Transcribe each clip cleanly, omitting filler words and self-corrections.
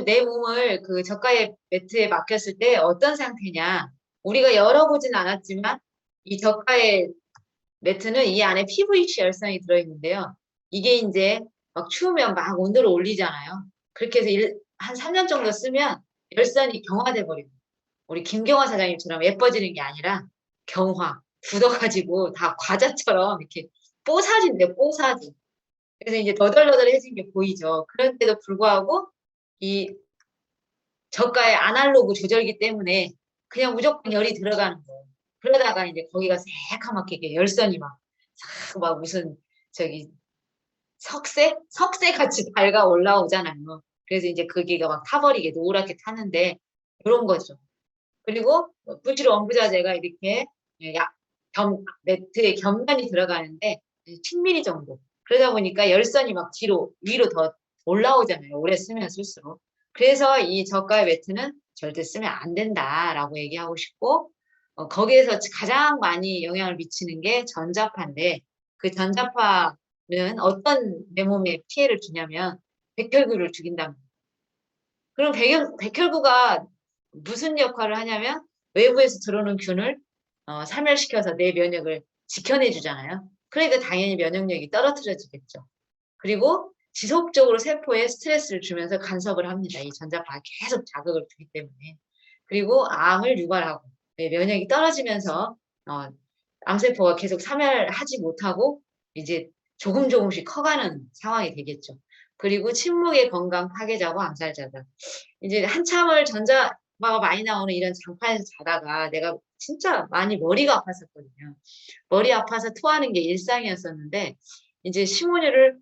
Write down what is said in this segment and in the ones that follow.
내 몸을 그 저가의 매트에 맡겼을 때 어떤 상태냐. 우리가 열어보진 않았지만 이 저가의 매트는 이 안에 PVC 열선이 들어있는데요. 이게 이제 막 추우면 막 온도를 올리잖아요. 그렇게 해서 한 3년 정도 쓰면 열선이 경화돼 버립니다. 우리 김경화 사장님처럼 예뻐지는 게 아니라 경화, 굳어가지고 다 과자처럼 이렇게 뽀사진대, 뽀사진. 그래서 이제 너덜너덜해진 게 보이죠. 그런데도 불구하고 이 저가의 아날로그 조절기 때문에 그냥 무조건 열이 들어가는 거예요. 그러다가 이제 거기가 새카맣게 열선이 막 무슨 저기 석쇠 같이 밝아 올라오잖아요. 그래서 이제 거기가 막 타버리게 노랗게 타는데 이런 거죠. 그리고 부치로 원부자재가 이렇게 매트에 겹면이 들어가는데 10mm 정도. 그러다 보니까 열선이 막 뒤로 위로 더 올라오잖아요. 오래 쓰면 쓸수록. 그래서 이 저가의 매트는 절대 쓰면 안 된다라고 얘기하고 싶고 거기에서 가장 많이 영향을 미치는 게 전자파인데 그 전자파는 어떤 내 몸에 피해를 주냐면 백혈구를 죽인답니다. 그럼 백혈구가 무슨 역할을 하냐면 외부에서 들어오는 균을 사멸시켜서 내 면역을 지켜내 주잖아요. 그러니까 당연히 면역력이 떨어뜨려지겠죠. 그리고 지속적으로 세포에 스트레스를 주면서 간섭을 합니다. 이 전자파가 계속 자극을 주기 때문에. 그리고 암을 유발하고 면역이 떨어지면서 어, 암세포가 계속 사멸하지 못하고 이제 조금씩 커가는 상황이 되겠죠. 그리고 침묵의 건강 파괴자고 암살자다. 이제 한참을 전자파가 많이 나오는 이런 장판에서 자다가 내가 진짜 많이 머리가 아팠었거든요. 머리 아파서 토하는 게 일상이었었는데 이제 시모니를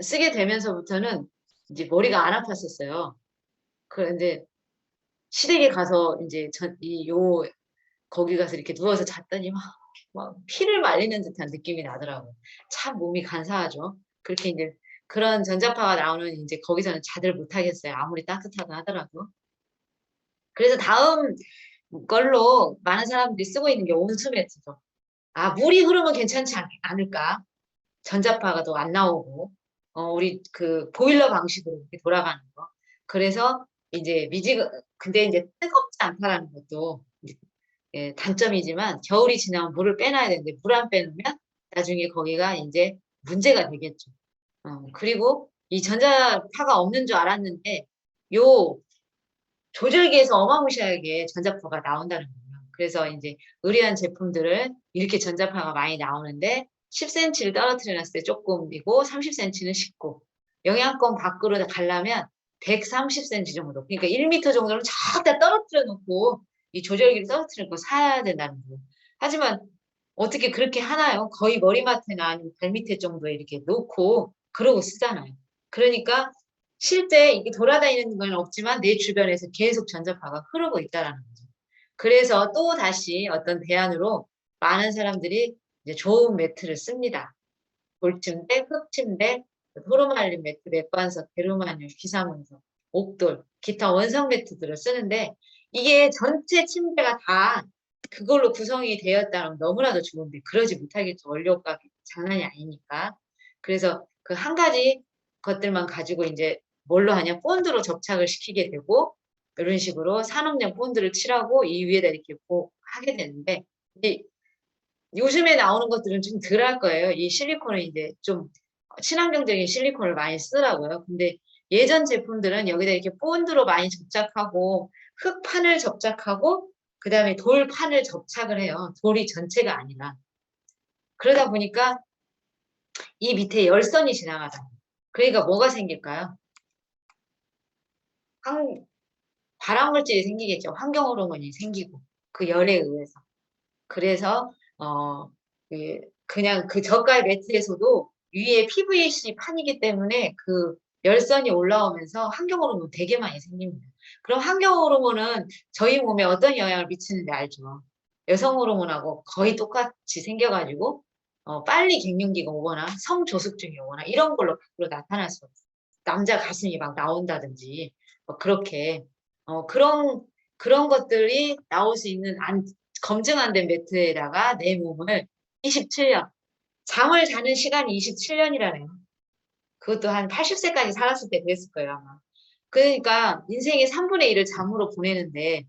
쓰게 되면서부터는 이제 머리가 안 아팠었어요. 그런데 시댁에 가서 이제 거기 가서 이렇게 누워서 잤더니 막 피를 말리는 듯한 느낌이 나더라고요. 참 몸이 간사하죠. 그렇게 이제 그런 전자파가 나오는 이제 거기서는 자들 못하겠어요. 아무리 따뜻하다 하더라도. 그래서 다음 걸로 많은 사람들이 쓰고 있는 게 온수 매트죠. 아, 물이 흐르면 괜찮지 않을까? 전자파가 더 안 나오고, 우리 그 보일러 방식으로 이렇게 돌아가는 거. 그래서 이제 근데 이제 뜨겁지 않다라는 것도 예, 단점이지만 겨울이 지나면 물을 빼놔야 되는데 물 안 빼놓으면 나중에 거기가 이제 문제가 되겠죠. 그리고 이 전자파가 없는 줄 알았는데 요 조절기에서 어마무시하게 전자파가 나온다는 거예요. 그래서 이제 의뢰한 제품들은 이렇게 전자파가 많이 나오는데 10cm를 떨어뜨려 놨을 때 조금이고 30cm는 쉽고 영양권 밖으로 가려면 130cm 정도. 그러니까 1m 정도는 쫙다 떨어뜨려 놓고 이 조절기를 떨어뜨려 놓고 사야 된다는 거예요. 하지만 어떻게 그렇게 하나요? 거의 머리맡에나 아니면 발밑에 정도에 이렇게 놓고 그러고 쓰잖아요. 그러니까 실제 이게 돌아다니는 건 없지만 내 주변에서 계속 전자파가 흐르고 있다라는 거죠. 그래서 또 다시 어떤 대안으로 많은 사람들이 이제 좋은 매트를 씁니다. 돌침대, 흙침대, 호르말린 매트, 맥반석, 게르마늄, 기사문석, 옥돌, 기타 원성 매트들을 쓰는데 이게 전체 침대가 다 그걸로 구성이 되었다면 너무나도 좋은데 그러지 못하겠죠. 원료값이 장난이 아니니까. 그래서 그 한 가지 것들만 가지고 이제 뭘로 하냐 본드로 접착을 시키게 되고 이런 식으로 산업용 본드를 칠하고 이 위에다 이렇게 하게 되는데 이제 요즘에 나오는 것들은 좀 덜 할 거예요. 이 실리콘을 이제 좀 친환경적인 실리콘을 많이 쓰라고요. 근데 예전 제품들은 여기다 이렇게 본드로 많이 접착하고 흙판을 접착하고 그 다음에 돌판을 접착을 해요. 돌이 전체가 아니라. 그러다 보니까 이 밑에 열선이 지나가잖아요. 그러니까 뭐가 생길까요? 발암물질이 생기겠죠. 환경호르몬이 생기고 그 열에 의해서. 그래서 그냥 그 저가의 매트에서도 위에 PVC 판이기 때문에 그 열선이 올라오면서 환경호르몬 되게 많이 생깁니다. 그럼 환경호르몬은 저희 몸에 어떤 영향을 미치는지 알죠? 여성호르몬하고 거의 똑같이 생겨가지고 빨리 갱년기가 오거나 성조숙증이 오거나 이런 걸로 밖으로 나타날 수 있어요. 남자 가슴이 막 나온다든지 그렇게 그런 것들이 나올 수 있는 검증 안 된 매트에다가 내 몸을 27년, 잠을 자는 시간이 27년이라네요. 그것도 한 80세까지 살았을 때 그랬을 거예요, 아마. 그러니까 인생의 3분의 1을 잠으로 보내는데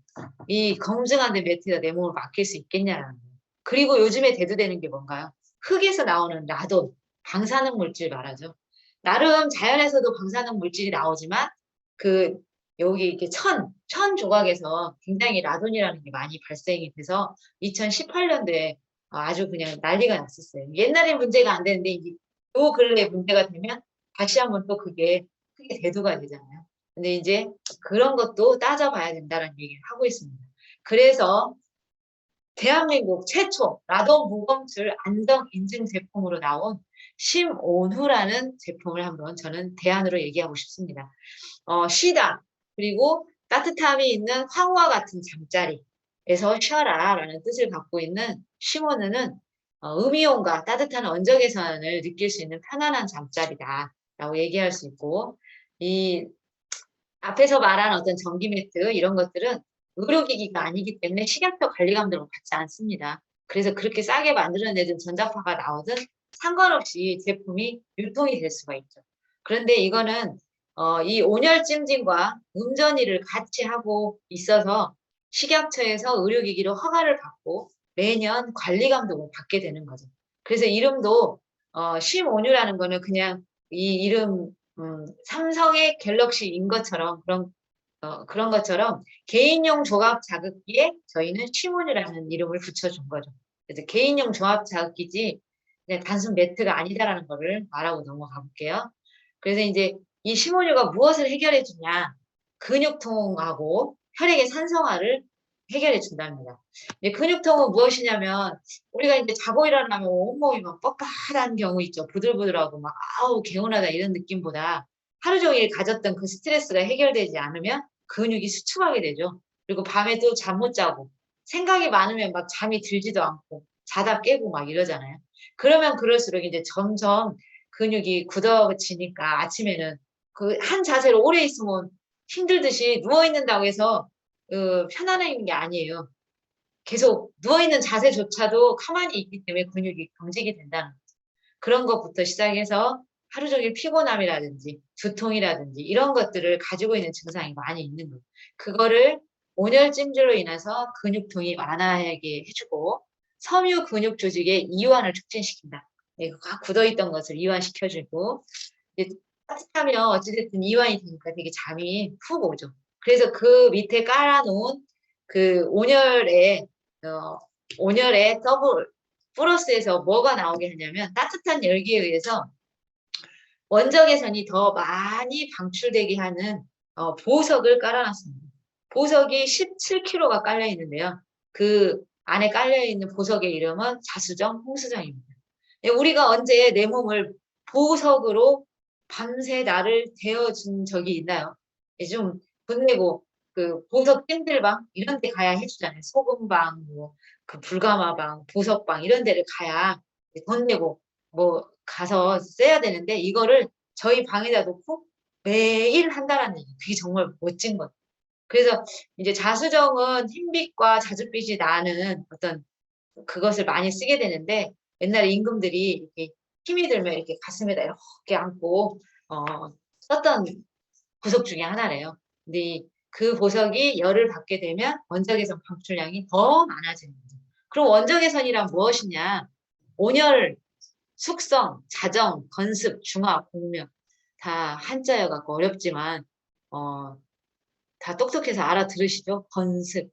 이 검증한 매트가 내 몸을 맡길 수 있겠냐라는 거예요. 그리고 요즘에 대두되는 게 뭔가요? 흙에서 나오는 라돈, 방사능 물질 말하죠. 나름 자연에서도 방사능 물질이 나오지만 그 여기 이렇게 천 조각에서 굉장히 라돈이라는 게 많이 발생이 돼서 2018년도에 아주 그냥 난리가 났었어요. 옛날에 문제가 안 되는데 이제 요 근래 문제가 되면 다시 한번 또 그게 크게 대두가 되잖아요. 근데 이제 그런 것도 따져봐야 된다는 얘기를 하고 있습니다. 그래서 대한민국 최초 라돈 무검출 안정 인증 제품으로 나온 심온후라는 제품을 한번 저는 대안으로 얘기하고 싶습니다. 쉬다 그리고 따뜻함이 있는 황후와 같은 잠자리에서 쉬어라라는 뜻을 갖고 있는 심온후는 음이온과 따뜻한 언저개선을 느낄 수 있는 편안한 잠자리다라고 얘기할 수 있고 이 앞에서 말한 어떤 전기 매트 이런 것들은 의료기기가 아니기 때문에 식약처 관리 감독을 받지 않습니다. 그래서 그렇게 싸게 만들어내든 전자파가 나오든 상관없이 제품이 유통이 될 수가 있죠. 그런데 이거는 이 온열 찜질과 음전이를 같이 하고 있어서 식약처에서 의료기기로 허가를 받고 매년 관리 감독을 받게 되는 거죠. 그래서 이름도 심온유라는 거는 그냥 이 이름 삼성의 갤럭시인 것처럼 그런 것처럼 개인용 조합 자극기에 저희는 쉬몬이라는 이름을 붙여준 거죠. 그래서 개인용 조합 자극기지 그냥 단순 매트가 아니다라는 거를 말하고 넘어가 볼게요. 그래서 이제 이 쉬몬유가 무엇을 해결해 주냐? 근육통하고 혈액의 산성화를 해결해 준답니다. 근육통은 무엇이냐면 우리가 이제 자고 일어나면 온몸이 막 뻣뻣한 경우 있죠. 부들부들하고 막 아우 개운하다 이런 느낌보다 하루 종일 가졌던 그 스트레스가 해결되지 않으면 근육이 수축하게 되죠. 그리고 밤에도 잠 못 자고 생각이 많으면 막 잠이 들지도 않고 자다 깨고 막 이러잖아요. 그러면 그럴수록 이제 점점 근육이 굳어지니까 아침에는 그 한 자세로 오래 있으면 힘들듯이 누워 있는다고 해서 편안한 게 아니에요. 계속 누워 있는 자세조차도 가만히 있기 때문에 근육이 경직이 된다는 거죠. 그런 것부터 시작해서 하루 종일 피곤함이라든지 두통이라든지 이런 것들을 가지고 있는 증상이 많이 있는 거예요. 그거를 온열 찜질로 인해서 근육통이 완화하게 해주고 섬유 근육 조직의 이완을 촉진시킨다. 네, 굳어있던 것을 이완시켜주고 이제 따뜻하면 어찌됐든 이완이 되니까 되게 잠이 푹 오죠. 그래서 그 밑에 깔아놓은 그 온열에 더블 플러스에서 뭐가 나오게 하냐면 따뜻한 열기에 의해서 원적외선이 더 많이 방출되게 하는 보석을 깔아놨습니다. 보석이 17kg가 깔려 있는데요. 그 안에 깔려 있는 보석의 이름은 자수정, 홍수정입니다. 우리가 언제 내 몸을 보석으로 밤새 나를 데워준 적이 있나요? 좀 돈 내고 그 보석 찜질방 이런 데 가야 해주잖아요. 소금방, 뭐 그 불가마방, 보석방 이런 데를 가야 돈 내고 뭐 가서 써야 되는데 이거를 저희 방에다 놓고 매일 한다라는 얘기. 그게 정말 멋진 것. 그래서 이제 자수정은 흰빛과 자줏빛이 나는 어떤 그것을 많이 쓰게 되는데 옛날에 임금들이 이렇게 힘이 들면 이렇게 가슴에다 이렇게 안고 썼던 보석 중에 하나래요. 근데 그 보석이 열을 받게 되면 원적외선 방출량이 더 많아지는 거죠. 그럼 원적외선이란 무엇이냐? 온열, 숙성, 자정, 건습, 중화, 공명 다 한자여 갖고 어렵지만 다 똑똑해서 알아들으시죠? 건습,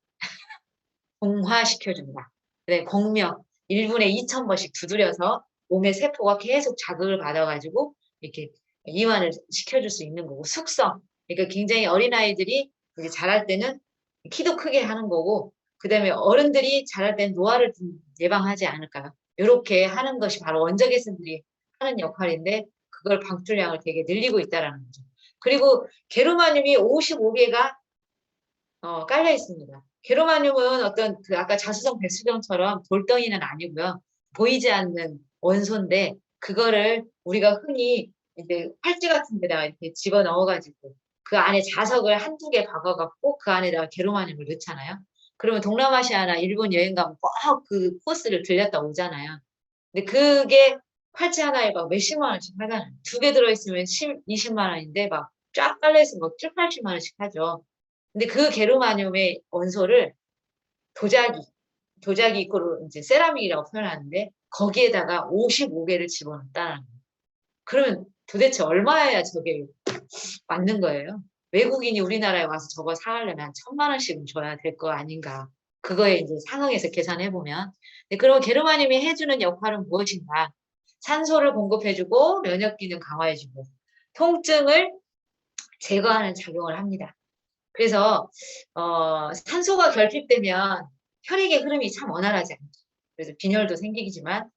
공화시켜준다. 그래, 공명 1분에 2,000번씩 두드려서 몸의 세포가 계속 자극을 받아가지고 이렇게 이완을 시켜줄 수 있는 거고 숙성. 그러니까 굉장히 어린아이들이 자랄 때는 키도 크게 하는 거고 그 다음에 어른들이 자랄 때는 노화를 좀 예방하지 않을까요? 이렇게 하는 것이 바로 원적외선들이 하는 역할인데 그걸 방출량을 되게 늘리고 있다라는 거죠. 그리고 게르마늄이 55개가 깔려 있습니다. 게르마늄은 어떤 그 아까 자수성 백수정처럼 돌덩이는 아니고요. 보이지 않는 원소인데 그거를 우리가 흔히 이제 팔찌 같은 데다가 이렇게 집어 넣어가지고 그 안에 자석을 한두 개 박아갖고 그 안에다가 게르마늄을 넣잖아요. 그러면 동남아시아나 일본 여행 가면 꼭 그 코스를 들렸다 오잖아요. 근데 그게 팔찌 하나에 막 몇십만 원씩 하잖아요. 두 개 들어있으면 20만 원인데 막 쫙 깔려있으면 막 7, 80만 원씩 하죠. 근데 그 게르마늄의 원소를 도자기 입고로 이제 세라믹이라고 표현하는데 거기에다가 55개를 집어넣었다는 거예요. 그러면 도대체 얼마야 저게 맞는 거예요? 외국인이 우리나라에 와서 저거 사려면 1,000만 원씩은 줘야 될 거 아닌가. 그거에 이제 상응해서 계산해보면. 그럼 게르마늄이 해주는 역할은 무엇인가? 산소를 공급해주고 면역 기능 강화해주고 통증을 제거하는 작용을 합니다. 그래서 산소가 결핍되면 혈액의 흐름이 참 원활하지 않죠. 그래서 빈혈도 생기지만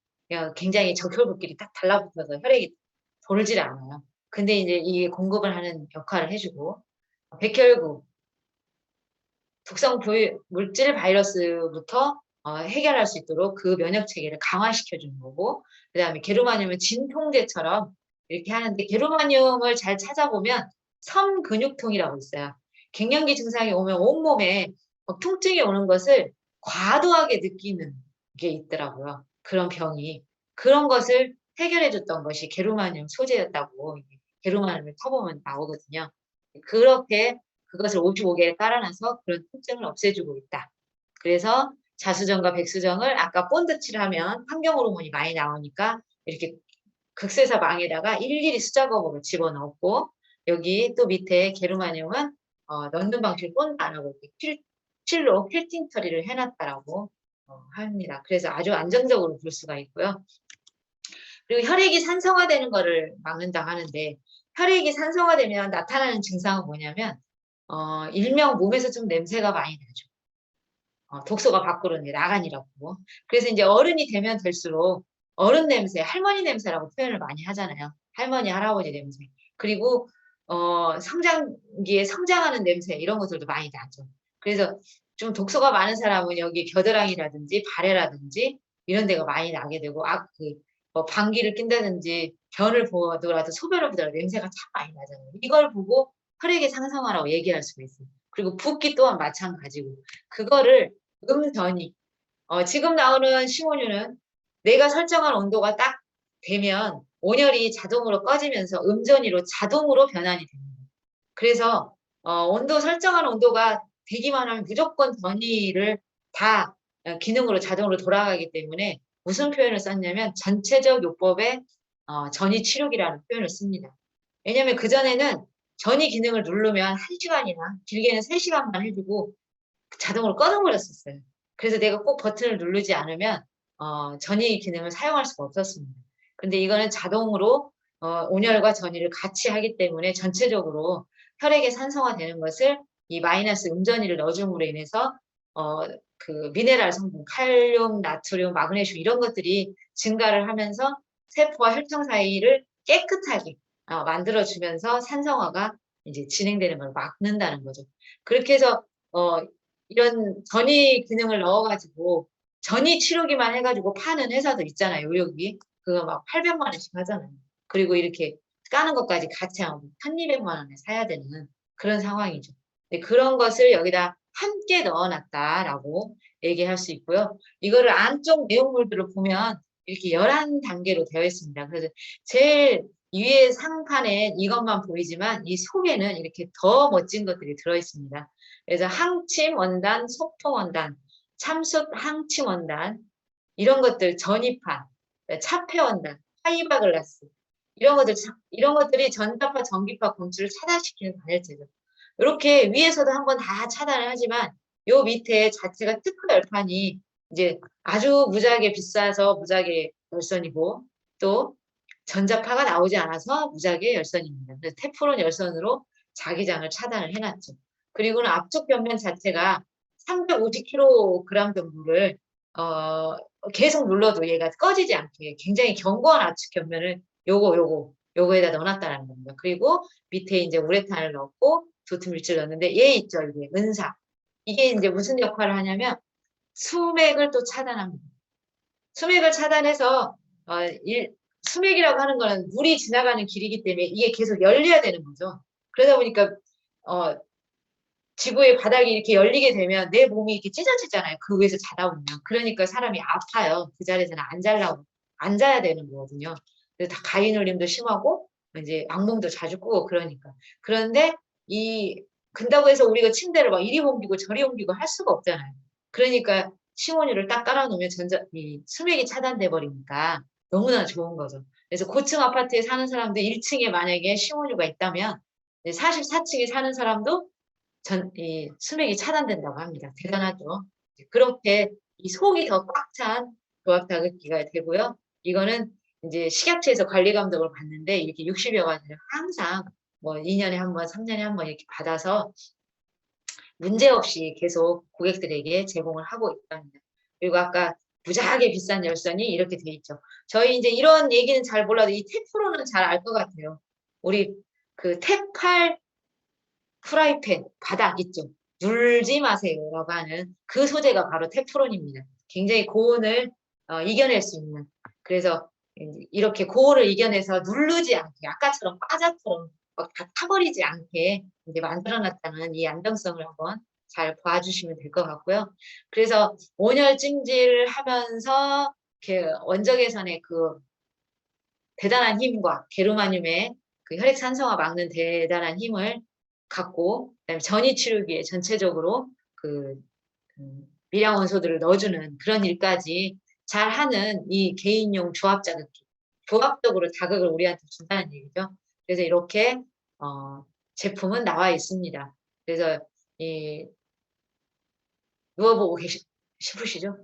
굉장히 적혈구끼리 딱 달라붙어서 혈액이 돌질 않아요. 근데 이제 이 공급을 하는 역할을 해주고 백혈구, 독성 물질 바이러스부터 해결할 수 있도록 그 면역 체계를 강화시켜주는 거고, 그 다음에 게르마늄은 진통제처럼 이렇게 하는데, 게르마늄을 잘 찾아보면 섬근육통이라고 있어요. 갱년기 증상이 오면 온몸에 통증이 오는 것을 과도하게 느끼는 게 있더라고요. 그런 병이. 그런 것을 해결해줬던 것이 게르마늄 소재였다고 게르마늄을 터보면 나오거든요. 그렇게 그것을 55개에 깔아놔서 그런 통증을 없애주고 있다. 그래서 자수정과 백수정을 아까 본드칠을 하면 환경 호르몬이 많이 나오니까 이렇게 극세사 망에다가 일일이 수작업으로 집어넣고, 여기 또 밑에 게르마늄은 넣는 방식을 본드 안 하고 필로 필팅 처리를 해놨다라고 합니다. 그래서 아주 안정적으로 볼 수가 있고요. 그리고 혈액이 산성화되는 거를 막는다 하는데, 혈액이 산성화되면 나타나는 증상은 뭐냐면 일명 몸에서 좀 냄새가 많이 나죠. 독소가 밖으로 나가니라고. 그래서 이제 어른이 되면 될수록 어른 냄새, 할머니 냄새라고 표현을 많이 하잖아요. 할머니, 할아버지 냄새. 그리고 성장기에 성장하는 냄새 이런 것들도 많이 나죠. 그래서 좀 독소가 많은 사람은 여기 겨드랑이라든지 발에라든지 이런 데가 많이 나게 되고, 방귀를 낀다든지 변을 보더라도 소변을 보더라도 냄새가 참 많이 나잖아요. 이걸 보고 혈액의 상성화라고 얘기할 수가 있어요. 그리고 붓기 또한 마찬가지고, 그거를 음전이 지금 나오는 식원유는 내가 설정한 온도가 딱 되면 온열이 자동으로 꺼지면서 음전이로 자동으로 변환이 됩니다. 그래서 온도 설정한 온도가 되기만 하면 무조건 전이를 다 기능으로 자동으로 돌아가기 때문에 무슨 표현을 썼냐면 전체적 요법에 전이 치료기라는 표현을 씁니다. 왜냐하면 그전에는 전이 기능을 누르면 1시간이나 길게는 3시간만 해주고 자동으로 꺼져버렸었어요. 그래서 내가 꼭 버튼을 누르지 않으면 전이 기능을 사용할 수가 없었습니다. 근데 이거는 자동으로 온열과 전이를 같이 하기 때문에 전체적으로 혈액의 산성화되는 것을 이 마이너스 음전이를 넣어줌으로 인해서 그 미네랄 성분, 칼륨, 나트륨, 마그네슘 이런 것들이 증가를 하면서 세포와 혈청 사이를 깨끗하게 만들어주면서 산성화가 이제 진행되는 걸 막는다는 거죠. 그렇게 해서 이런 전이 기능을 넣어가지고 전이 치료기만 해가지고 파는 회사도 있잖아요. 의료기. 그거 막 800만 원씩 하잖아요. 그리고 이렇게 까는 것까지 같이 하면 1,200만 원에 사야 되는 그런 상황이죠. 그런 것을 여기다 함께 넣어놨다라고 얘기할 수 있고요. 이거를 안쪽 내용물들을 보면 이렇게 11단계로 되어 있습니다. 그래서 제일 위에 상판에 이것만 보이지만 이 속에는 이렇게 더 멋진 것들이 들어있습니다. 그래서 항침 원단, 소통 원단, 참숯 항침 원단, 이런 것들 전이판, 차폐 원단, 파이바글라스 이런 것들이 전자파, 전기파 검출을 차단시키는 단열재죠. 이렇게 위에서도 한번 다 차단을 하지만 요 밑에 자체가 특허 열판이 이제 아주 무지하게 비싸서 무지하게 열선이고, 또 전자파가 나오지 않아서 무지하게 열선입니다. 그래서 테프론 열선으로 자기장을 차단을 해놨죠. 그리고는 앞쪽 벽면 자체가 350kg 정도를 계속 눌러도 얘가 꺼지지 않게 굉장히 견고한 압축 벽면을 요거에다 넣어놨다는 겁니다. 그리고 밑에 이제 우레탄을 넣고 도트 물질을 넣었는데, 얘 있죠, 이게 은사. 이게 이제 무슨 역할을 하냐면 수맥을 또 차단합니다. 수맥을 차단해서 수맥이라고 하는 거는 물이 지나가는 길이기 때문에 이게 계속 열려야 되는 거죠. 그러다 보니까 지구의 바닥이 이렇게 열리게 되면 내 몸이 이렇게 찢어지잖아요. 그 위에서 자다 보면. 그러니까 사람이 아파요. 그 자리에서는 앉아야 되는 거거든요. 그래서 다 가위 눌림도 심하고 이제 악몽도 자주 꾸고 그러니까. 그런데 근다고 해서 우리가 침대를 막 이리 옮기고 저리 옮기고 할 수가 없잖아요. 그러니까 심원유를 딱 깔아놓으면 수맥이 차단돼 버리니까 너무나 좋은 거죠. 그래서 고층 아파트에 사는 사람들 1층에 만약에 심원유가 있다면 44층에 사는 사람도 수맥이 차단된다고 합니다. 대단하죠. 그렇게 이 속이 더 꽉 찬 조합 자극기가 되고요. 이거는 이제 식약처에서 관리 감독을 받는데 이렇게 60여 가지를 항상 뭐 2년에 한 번, 3년에 한 번 이렇게 받아서 문제없이 계속 고객들에게 제공을 하고 있답니다. 그리고 아까 무지하게 비싼 열선이 이렇게 돼 있죠. 저희 이제 이런 얘기는 잘 몰라도 이 테프론은 잘 알 것 같아요. 우리 그 테팔 프라이팬 바닥 있죠. 눌지 마세요라고 하는 그 소재가 바로 테프론입니다. 굉장히 고온을 이겨낼 수 있는. 그래서 이렇게 고온을 이겨내서 누르지 않게 아까처럼 과자처럼 막 다 타버리지 않게 이제 만들어놨다는 이 안정성을 한번 잘 봐주시면 될 것 같고요. 그래서 온열 찜질을 하면서 원적외선의 그 대단한 힘과 게르마늄의 그 혈액산성화 막는 대단한 힘을 갖고, 그다음에 전이치료기에 전체적으로 미량 원소들을 넣어주는 그런 일까지 잘하는 이 개인용 조합 자극기, 조합적으로 자극을 우리한테 준다는 얘기죠. 그래서 이렇게 제품은 나와 있습니다. 그래서 누워보고 싶으시죠?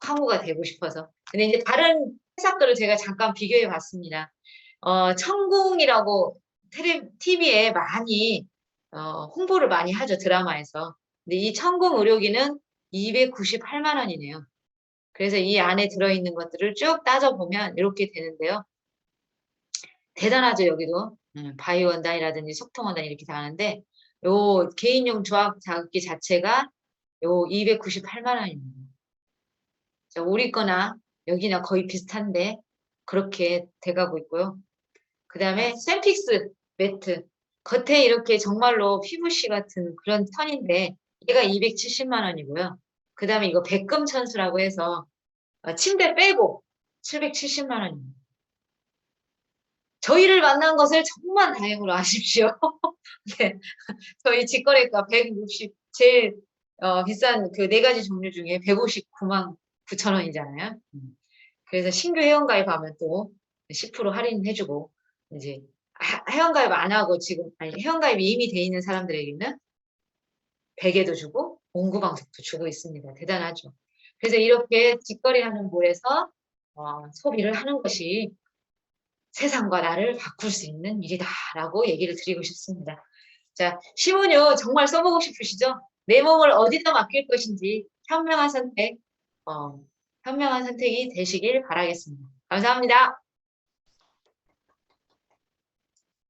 황후가 되고 싶어서. 근데 이제 다른 회사들을 제가 잠깐 비교해 봤습니다. 천궁이라고 TV에 많이 홍보를 많이 하죠, 드라마에서. 근데 이 천궁 의료기는 298만 원이네요. 그래서 이 안에 들어있는 것들을 쭉 따져보면 이렇게 되는데요. 대단하죠, 여기도. 바이오원단이라든지 속통원단 이렇게 다 하는데, 요 개인용 조합 자극기 자체가 요 298만 원입니다. 우리 거나 여기나 거의 비슷한데 그렇게 돼가고 있고요. 그 다음에 샘픽스 매트. 겉에 이렇게 정말로 PVC 같은 그런 턴인데 얘가 270만 원이고요. 그 다음에 이거 백금천수라고 해서 침대 빼고 770만 원입니다. 저희를 만난 것을 정말 다행으로 아십시오. 네. 저희 직거래가 160, 제일 비싼 그 4가지 종류 중에 159만 9천 원이잖아요. 그래서 신규 회원가입하면 또 10% 할인해주고, 이제 회원가입 안 하고 지금, 아니, 회원가입이 이미 돼 있는 사람들에게는 베개도 주고 온구방석도 주고 있습니다. 대단하죠. 그래서 이렇게 직거래하는 몰에서 소비를 하는 것이 세상과 나를 바꿀 수 있는 일이다라고 얘기를 드리고 싶습니다. 자, 심은유 정말 써보고 싶으시죠? 내 몸을 어디다 맡길 것인지 현명한 선택이 되시길 바라겠습니다. 감사합니다.